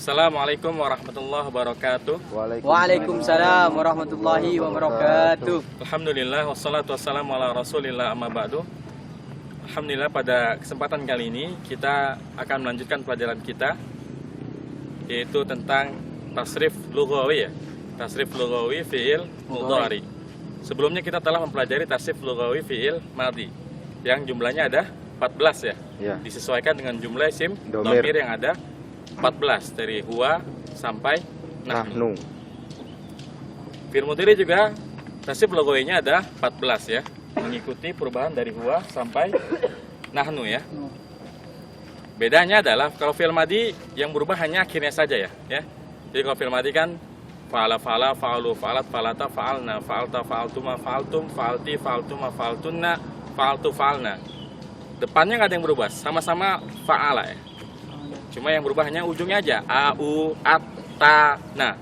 Assalamualaikum warahmatullahi wabarakatuh. Waalaikumsalam warahmatullahi wabarakatuh. Alhamdulillah wassalatu wassalamu ala rasulillah amma ba'du. Alhamdulillah, pada kesempatan kali ini kita akan melanjutkan pelajaran kita, yaitu tentang tasrif lughawi ya. Tasrif lughawi fi'il mudhari. Sebelumnya kita telah mempelajari tasrif lughawi fi'il madhi yang jumlahnya ada 14 ya. Disesuaikan dengan jumlah isim dhamir yang ada 14 dari huwa sampai nahnu. Fi'il mudhari juga tasrif lughawinya ada 14 ya, mengikuti perubahan dari huwa sampai nahnu ya. Bedanya adalah kalau fi'il madhi yang berubah hanya akhirnya saja ya. Jadi kalau fi'il madhi kan fa'ala, fa'ala, fa'alu, fa'alat, fa'alata, fa'alna, fa'alta, fa'altuma, fa'altum, fa'alti, fa'altuma, fa'altunna, fa'altu, fa'alna. Depannya nggak ada yang berubah, sama-sama fa'ala ya. Cuma yang berubah hanya ujungnya aja, a, u, at, ta, na.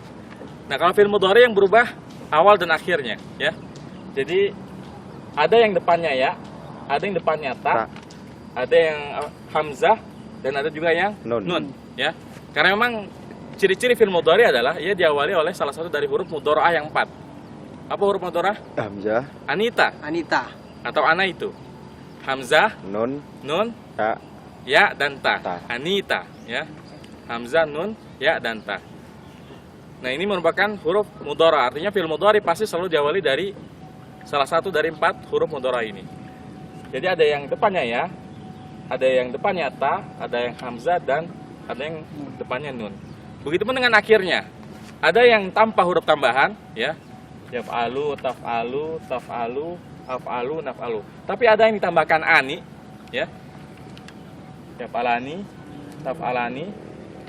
Nah kalau fi'il mudhari yang berubah awal dan akhirnya ya. Jadi ada yang depannya ya, ada yang depannya ta, ada yang hamzah, dan ada juga yang nun ya. Karena memang ciri-ciri fi'il mudhari adalah ia diawali oleh salah satu dari huruf mudhara'ah yang 4. Apa huruf mudhara'ah? Hamzah, Anita, atau ana itu. Hamzah, nun, ta, ya dan ta. Anita ya. Hamzah, nun, ya dan ta. Nah, ini merupakan huruf mudhara'. Artinya fi'il mudhari pasti selalu diawali dari salah satu dari 4 huruf mudhara' ini. Jadi ada yang depannya ya, ada yang depannya ta, ada yang hamzah, dan ada yang depannya nun. Begitupun dengan akhirnya. Ada yang tanpa huruf tambahan ya. Yaf'alu, taf'alu, taf'alu, af'alu, naf'alu. Tapi ada yang ditambahkan ani ya. Yaf'alani, taf'alani,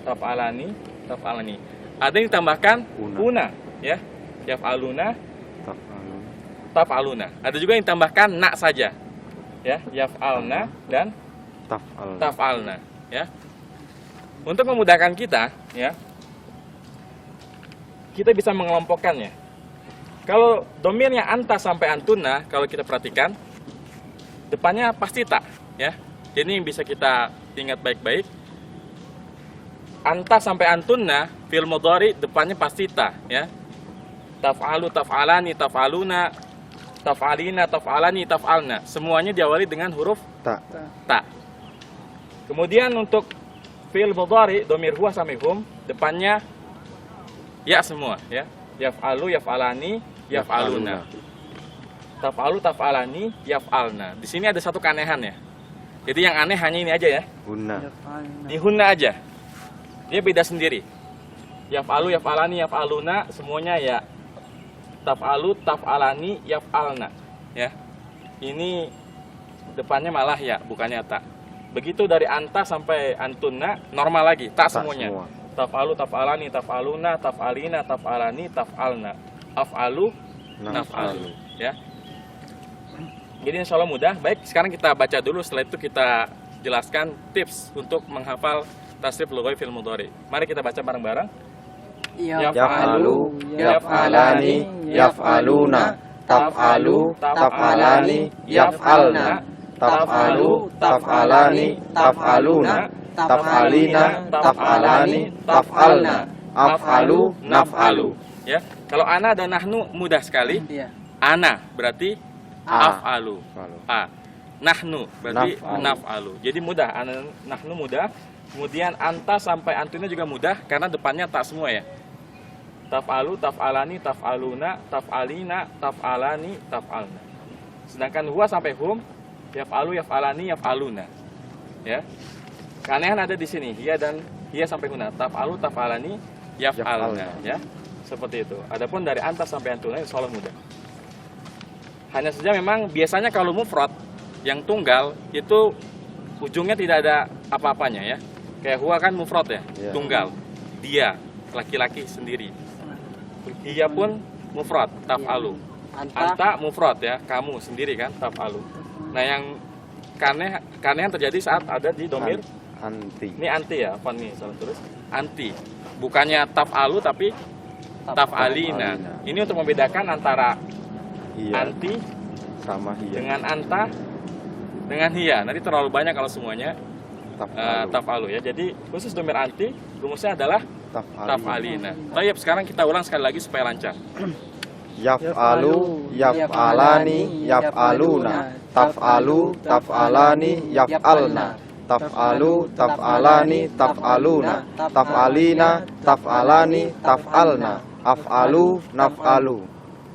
taf'alani, taf'alani. Ada yang ditambahkan una ya. Yaf'aluna, taf'aluna. Ada juga yang ditambahkan na saja ya. Yaf'alna dan taf'alna ya. Untuk memudahkan kita ya, kita bisa mengelompokkannya. Kalau domirnya anta sampai antuna, kalau kita perhatikan depannya pasti tak ya. Jadi yang bisa kita ingat baik-baik, anta sampai antuna fi'il mudhari depannya pasti ta ya. Taf'alu, taf'alani, taf'aluna, taf'alina, taf'alani, taf'alna. Semuanya diawali dengan huruf ta. Kemudian untuk fi'il mudhari domir huwa sampai hum depannya ya semua ya. Yaf'alu, yaf'alani, yaf'aluna. Taf'alu, taf'alani, yaf'alna. Di sini ada satu keanehan ya. Jadi yang aneh hanya ini aja ya. Di hunna aja. Dia beda sendiri. Yaf'alu, yaf'alani, yaf'aluna semuanya ya. Taf'alu, taf'alani, yaf'alna ya. Ini depannya malah ya, bukannya tak. Begitu dari anta sampai antunna normal lagi, tak semuanya. Taf'alu, taf'alani, taf'aluna, taf'alina, taf'alani, taf'alna. Af'alu, naf'alu ya. Jadi insya Allah mudah. Baik, sekarang kita baca dulu, setelah itu kita jelaskan tips untuk menghafal tasrif lughawi fi'il mudhari. Mari kita baca bareng-bareng. yaf'alu, yaf'alani, yaf'aluna, taf'alu, taf'alani, yaf'alna, taf'alu, taf'alani, taf'aluna, taf'alina, taf'alani, taf'alna, af'alu, naf'alu. Ya, kalau ana dan nahnu mudah sekali. Ana berarti af'alu. Nahnu berarti naf'alu. Jadi mudah, ana nahnu mudah. Kemudian anta sampai antuna juga mudah karena depannya tak semua ya. Taf'alu, taf'alani, taf'aluna, taf'alina, taf'alani, taf'alna. Sedangkan huwa sampai hum yaf'alu, yaf'alani, yaf'aluna. Ya. Keanehan ada di sini, hiya dan hiya sampai huna. Taf'alu, taf'alani, yaf'alna ya. Seperti itu. Adapun dari anta sampai antuna insyaallah mudah. Hanya saja memang biasanya kalau mufrad yang tunggal itu ujungnya tidak ada apa-apanya ya. Kayak huwa kan mufrad ya, tunggal. Dia, laki-laki sendiri. Hiya pun mufrad, taf'alu. Anta mufrad ya, kamu sendiri kan, taf'alu. Nah yang keanehan terjadi saat ada di domir anti. Ini anti ya, apa nih salah terus? Anti. Bukannya taf'alu tapi taf'alina. Ini untuk membedakan antara anti sama hiya dengan anta dengan hiya. Nanti terlalu banyak kalau semuanya taf'alu ya. Jadi khusus domir anti rumusnya adalah taf'alina. Baik, sekarang kita ulang sekali lagi supaya lancar. Yaf'alu, yaf'alani, yaf'aluna. Taf'alu, taf'alani, yaf'alna. Taf'alu, taf'alani, taf'aluna. Taf'alina, taf'alani, taf'alna. Af'alu, naf'alu.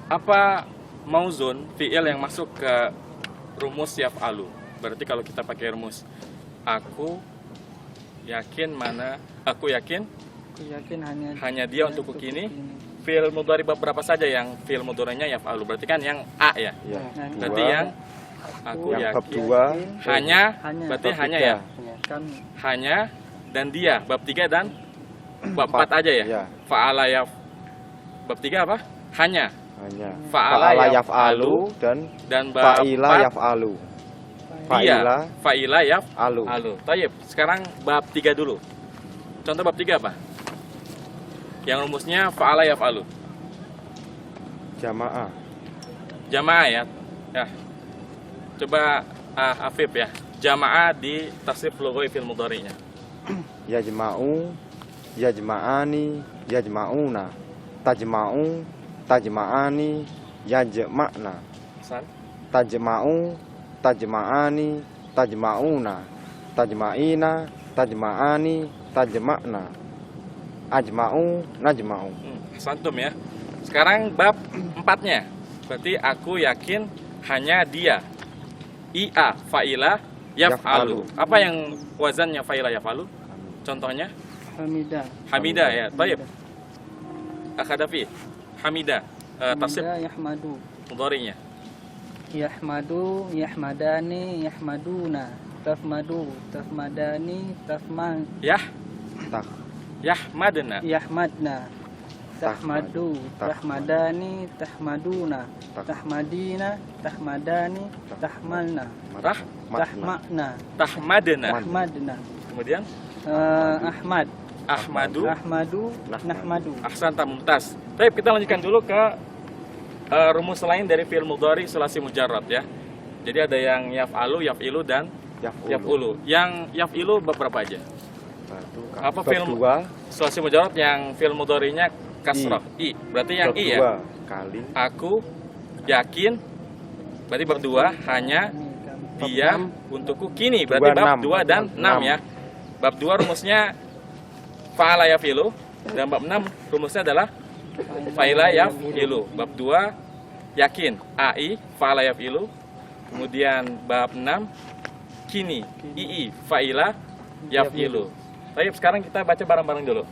Apa mauzun fi'il yang masuk ke rumus yaf'alu? Berarti kalau kita pakai rumus aku yakin hanya dia untukku kini. Fi'il mudhari berapa saja yang fi'il mudhari'nya yaf'alu? Berarti kan yang a ya. Ya. Berarti yang aku Yang bab yakin 2 hanya berarti bab hanya 3. ya. Hanya dan dia. Bab 3 dan bab 4 aja ya. Ya. Fa'ala yaf. Bab 3 apa? Hanya. Hanya Fa'ala fa'ala yaf'alu dan bab fa'ila 4 yaf'alu. dia. Fa'ila yaf. Alu. Tayyib. Sekarang bab 3 dulu. Contoh bab 3 apa? Yang rumusnya fa'ala yaf'alu. Jamaah. Jamaah ya. Ya. Coba Afif ya. Jamaah di tasrif lughawi fil mudhari'nya. Yajma'u, yajma'ani, yajma'una. Tajma'u, tajma'ani, yajma'na. San. Tajma'u, tajma'ani, tajma'una. Tajma'ina, tajma'ani, tajma'na. Ajma'u, najma'u. Santum ya. Sekarang bab 4-nya. Berarti aku yakin hanya dia. Ia fa'ila yaf'alu. Apa yang wazannya fa'ila yaf'alu? Contohnya? Hamidah ya. Baik. Akhadafi. Hamidah. Tasib Yahmadu. mudhari'nya. Yahmadu, yahmadani, yahmaduna. Tafmadu, tafmadani, tafman. Tak. Yahmadna. Yahmadna. Tahmadu, tahmadani, tahmaduna. Tahmadina, tahmadani, tahmalna. Tahmakna, Tahmadna. tahmadna. Kemudian Ahmad. Ahmadu. Ahmadu, nahmadu. Ahsan mumtaz. Baik, kita lanjutkan dulu ke rumus lain dari fi'il mudhari sulasi mujarrad ya. Jadi ada yang yaf'alu, yaf'ilu dan yaf'ulu. Yang yaf'ilu beberapa aja? Apa Bab fi'il 2 sulasi mujarrad yang fi'il mudhari'nya kasrah? I. Berarti yang bab i ya. 2 kali Aku yakin. Berarti bab 2 hanya dia untukku kini. Berarti bab 2 dan 6 ya. Bab 2 rumusnya fa'ala yaf'ilu dan bab 6 rumusnya adalah fa'ila yaf'ilu. Bab 2 yakin ai fa'ala yaf'ilu. Kemudian bab 6 kini ii fa'ila yaf'ilu. Baik, sekarang kita baca bareng-bareng dulu.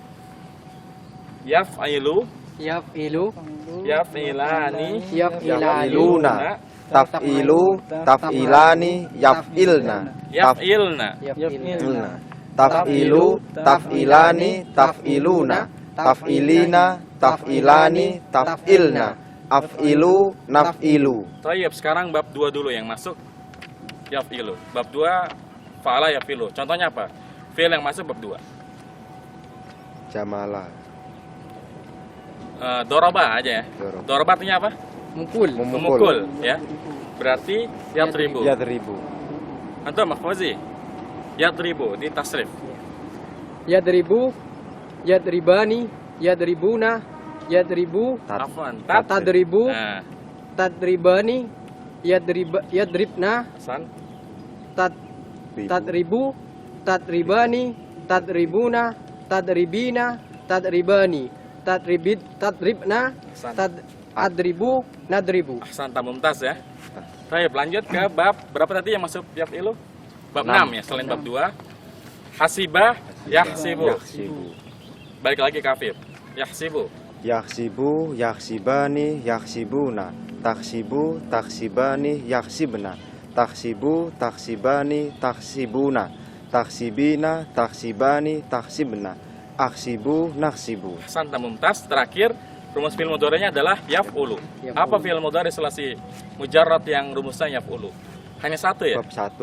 Yaf'ilu, Yaf'ilu, yaf'ilani, yaf'iluna. Taf'ilu, taf'ilani, yaf'ilna. yaf'ilna. Yaf'ilna. Taf'ilu, taf'ilani, taf'iluna. Taf'ilina, taf'ilani, taf'ilna. Af'ilu, naf'ilu. Baik, sekarang bab 2 dulu yang masuk yaf'ilu. Bab 2 fa'ala yaf'ilu. Contohnya apa? Fi'il yang masuk bab 2. Jamala. Doroba aja ya. Doroba. Doroba artinya apa? mukul. Memukul ya. Berarti yadribu. Yadribu. Antum mahfuzi. Yadribu di tasrif. Yadribu, yadribani, yadribuna, yadribu, Afwan. tadribu, Nah, tadribani, yadribna, Hasan. tadribu, tadribani, tadribuna, tadribina, tadribani, tadribna, adribu, nadribu. Ahsan mumtaz ya. Baik, lanjut ke bab berapa tadi yang masuk yaf'ilu? Bab 6 ya, selain bab 2. Hasibah yahsibu. Yahsibu. Balik lagi ke Afif. Yahsibu. Yahsibu, yahsibani, yahsibuna. Taksibu, taksibani, yahsibna. Taksibu, taksibani, taksibuna. Taksibina, taksibani, taksibna. Aksibu, naksibu. Ahsan mumtaz. Terakhir, rumus fi'il mudhari'nya adalah yaf'ulu. Apa fi'il mudhari sulasi mujarrad yang rumusnya yaf'ulu? Hanya satu ya? Bab 1.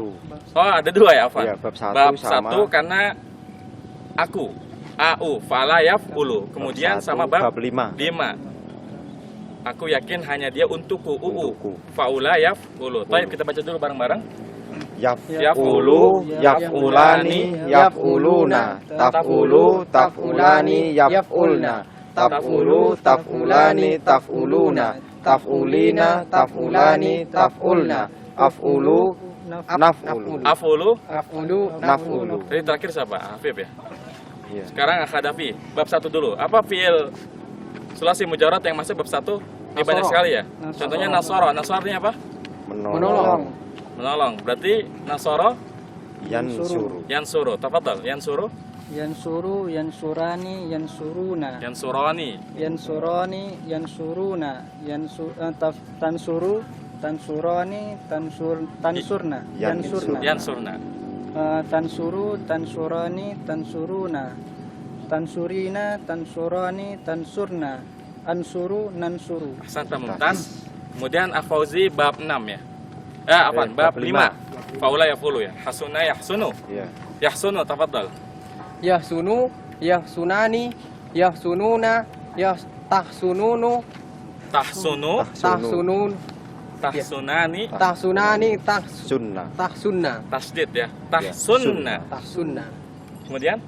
Oh, ada 2 ya, Afan? Iya, bab 1 Bab sama 1 karena aku. Au, fa'ala yaf'ulu. Kemudian Bab 1, sama bab bab 5. 5. Aku yakin hanya dia untukku. Untukku. Fa'ula yaf'ulu. Baik, kita baca dulu bareng-bareng. yaf'ulu, yaf'ulani, yaf'uluna, taf'ulu, taf'ulani, yaf'ulna, taf'ulu, taf'ulani, taf'uluna, taf'ulina, taf'ulani, taf'ulna, af'ulu, naf'ulu, Af'ulu. Af'ulu, naf'ulu. Jadi terakhir siapa? Afif ya. Iya. Sekarang Khadafi, bab 1 dulu. Apa fiil sulasi mujarrad yang masuk bab 1? Ini banyak sekali ya. Contohnya nasara. Nasara artinya apa? Menolong. Menolong. Berarti nasara Yansuru. yansuru. Tafadhal, yansuru, Yansuru, yansurani, yansuruna, yansurani, yansurani, yansuruna, tansuru, tansurani, tansurna, Yansurna. yansurna. tansuru, tansurani, tansuruna, tansurina, tansurani, tansurna, ansuru, nansuru. Ahsanta mumtaz. Kemudian Afauzi bab 6 ya. Apaan? Bab 5. Faula yafulu ya. Hasuna yahsunu. Iya. Yahsunu, tafadhal. Yahsunu, yahsunani, yahsununa, tahsununu, Tahsunu, tahsunun, tahsunani, tahsunani, Sunnah. tahsunna, tasdid ya. Tahsunna. tahsunna, Kemudian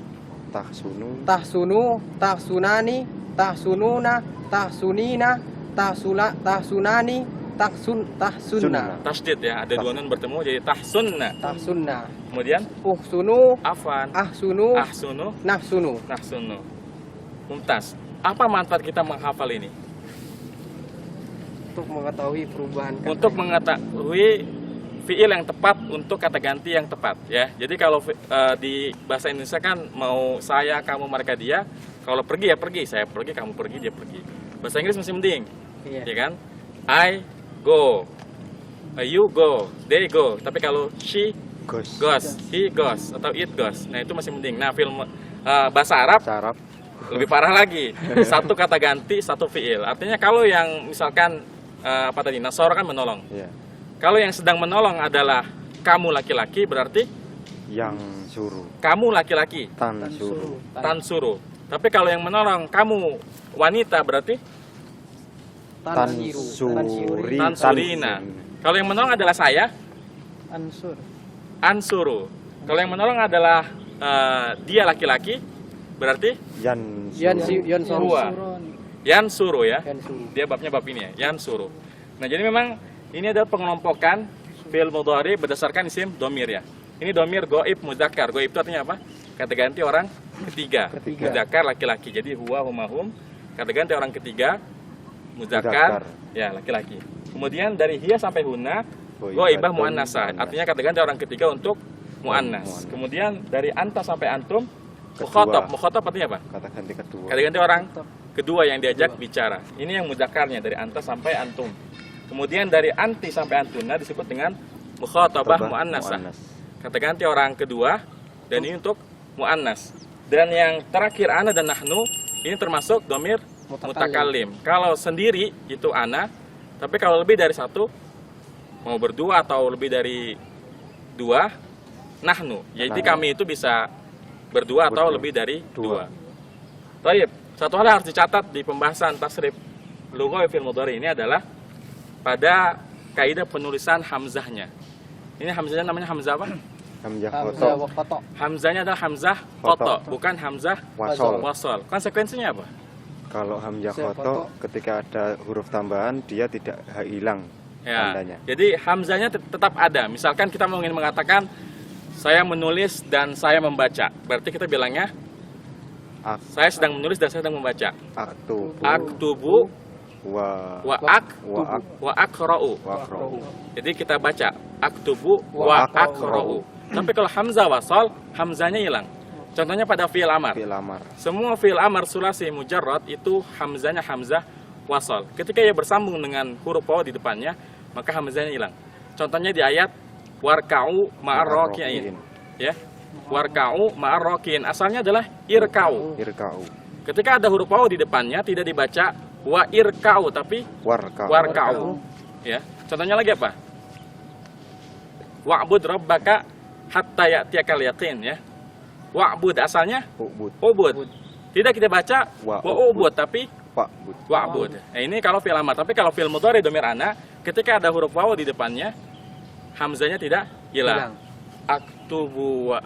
Tahsunu. tahsunu, tahsunani, tahsununa, tahsunina, tahsunani, tahsunna, Sunnah. tasdid ya. Ada dua nun bertemu jadi tahsunna. tahsunna, Kemudian uhsunu, afan, ahsunu, ahsunu, nahsunu. nahsunu. Mumtaz. Apa manfaat kita menghafal ini? Untuk mengetahui perubahan kata. Untuk mengetahui fiil yang tepat untuk kata ganti yang tepat ya. Jadi kalau di bahasa Indonesia kan mau saya, kamu, mereka, dia. Kalau pergi ya pergi, saya pergi, kamu pergi, dia pergi. Bahasa Inggris masih mending, Iya. ya kan? I go, you go, they go. Tapi kalau she Gos. goes, he goes, atau it goes, nah itu masih mending. Nah film bahasa Arab Sarap. lebih parah lagi. Satu kata ganti, satu fiil. Artinya kalau yang misalkan apa tadi, nasara kan menolong. Iya. Kalau yang sedang menolong adalah kamu laki-laki, berarti Yang suruh. kamu laki-laki, Tansuru. tansuru. Tapi kalau yang menolong kamu wanita, berarti Tansuri. tansurina. Kalau yang menolong adalah saya, Ansur, ansuru. Kalau yang menolong adalah dia laki-laki, berarti Yansuru. Yansuru. Huwa. yansuru ya. Yansuru. Dia babnya bab ini ya, yansuru. Nah jadi memang ini adalah pengelompokan fi'il mudhari berdasarkan isim domir ya. Ini domir goib muzakkar. Goib itu artinya apa? Kata ganti orang ketiga. Muzakkar laki-laki. Jadi huwa, huma, hum. Kata ganti orang ketiga muzakkar ya laki-laki. Kemudian dari hiya sampai huna goibah muannasah. Artinya kata ganti orang ketiga untuk muannas. Kemudian dari anta sampai antum mukhatab. Mukhatab artinya apa? Kata ganti kedua. Kata ganti orang kedua yang diajak bicara. Ini yang mudzakarnya dari anta sampai antum. Kemudian dari anti sampai antuna disebut dengan mukhatabah muannasah. Kata ganti orang kedua dan ini untuk muannas. Dan yang terakhir ana dan nahnu ini termasuk domir mutakallim. Kalau sendiri itu ana, tapi kalau lebih dari satu, mau berdua atau lebih dari dua, nahnu. Jadi kami itu bisa berdua atau lebih dari dua. Baik, satu hal yang harus dicatat di pembahasan tasrif lughawi fil mudhari ini adalah pada kaidah penulisan hamzahnya. Ini hamzahnya namanya hamzah apa? Hamzah Hamzah koto. wa qata. Hamzahnya adalah hamzah koto, bukan hamzah Wasol. wasol. Konsekuensinya apa? Kalau hamzah Hamzah koto koto. ketika ada huruf tambahan dia tidak hilang Ya, tandanya. jadi hamzahnya tetap ada. Misalkan kita mau ingin mengatakan saya menulis dan saya membaca, berarti kita bilangnya saya sedang menulis dan saya sedang membaca. Aktubu Aktubu wa wa akra'u. akra'u. Jadi kita baca aktubu wa akra'u. Tapi kalau hamzah wasal, hamzahnya hilang. Contohnya pada fi'il amar. Fi'il amar. Semua fi'il amar sulasi mujarrad itu hamzahnya hamzah wasal. Ketika ia bersambung dengan huruf waw di depannya, maka hamzahnya hilang. Contohnya di ayat warka'u ma'ar raki'in. Ya. Warka'u ma'ar raki'in. Asalnya adalah irka'u. Irka'u. Ketika ada huruf waw di depannya tidak dibaca wa irka'u tapi Warka'u. warka'u. Ya. Contohnya lagi apa? Wa'bud rabbaka hatta ya'tiyakal yaqin ya. Wa'bud asalnya Ubud. ubud. Tidak kita baca wa'ubud tapi Wa'bud. wa'bud. Nah, ini kalau fi'il amar, tapi kalau fi'il mudhari domir ana ketika ada huruf waw di depannya hamzahnya tidak hilang. aktubu wa